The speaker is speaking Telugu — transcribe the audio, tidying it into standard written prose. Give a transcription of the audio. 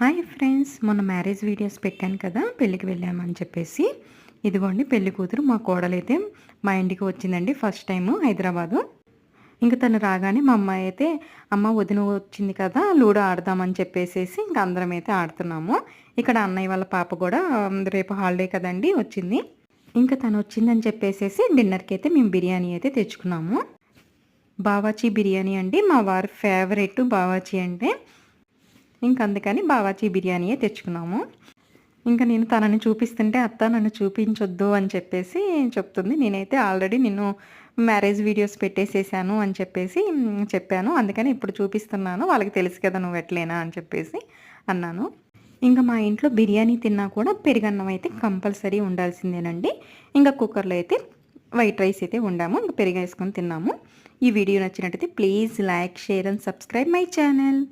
హాయ్ ఫ్రెండ్స్, మొన్న మ్యారేజ్ వీడియోస్ పెట్టాను కదా, పెళ్ళికి వెళ్ళామని చెప్పేసి. ఇదిగోండి పెళ్లి కూతురు మా కోడలైతే మా ఇంటికి వచ్చిందండి ఫస్ట్ టైము హైదరాబాదు. ఇంక తను రాగానే మా అమ్మాయి అయితే, అమ్మ వదిన వచ్చింది కదా లూడో ఆడదామని చెప్పేసేసి ఇంక అందరం అయితే ఆడుతున్నాము. ఇక్కడ అన్నయ్య వాళ్ళ పాప కూడా రేపు హాలిడే కదండి వచ్చింది. ఇంకా తను వచ్చిందని చెప్పేసేసి డిన్నర్కి అయితే మేము బిర్యానీ అయితే తెచ్చుకున్నాము. బావాచి బిర్యానీ అండి, మా వారి ఫేవరెట్ బావాచి అంటే. ఇంక అందుకని బావాచి బిర్యానీయే తెచ్చుకున్నాము. ఇంకా నేను తనని చూపిస్తుంటే అత్త నన్ను చూపించొద్దు అని చెప్పేసి చెప్తుంది. నేనైతే ఆల్రెడీ నిన్ను మ్యారేజ్ వీడియోస్ పెట్టేసేసాను అని చెప్పేసి చెప్పాను. అందుకని ఇప్పుడు చూపిస్తున్నాను, వాళ్ళకి తెలుసు కదా నువ్వు ఎట్లేనా అని చెప్పేసి అన్నాను. ఇంకా మా ఇంట్లో బిర్యానీ తిన్నా కూడా పెరుగన్నం అయితే కంపల్సరీ ఉండాల్సిందేనండి. ఇంకా కుక్కర్లో అయితే వైట్ రైస్ అయితే వండాము, ఇంకా పెరుగు వేసుకొని తిన్నాము. ఈ వీడియో నచ్చినట్టయితే please like, share and subscribe my channel.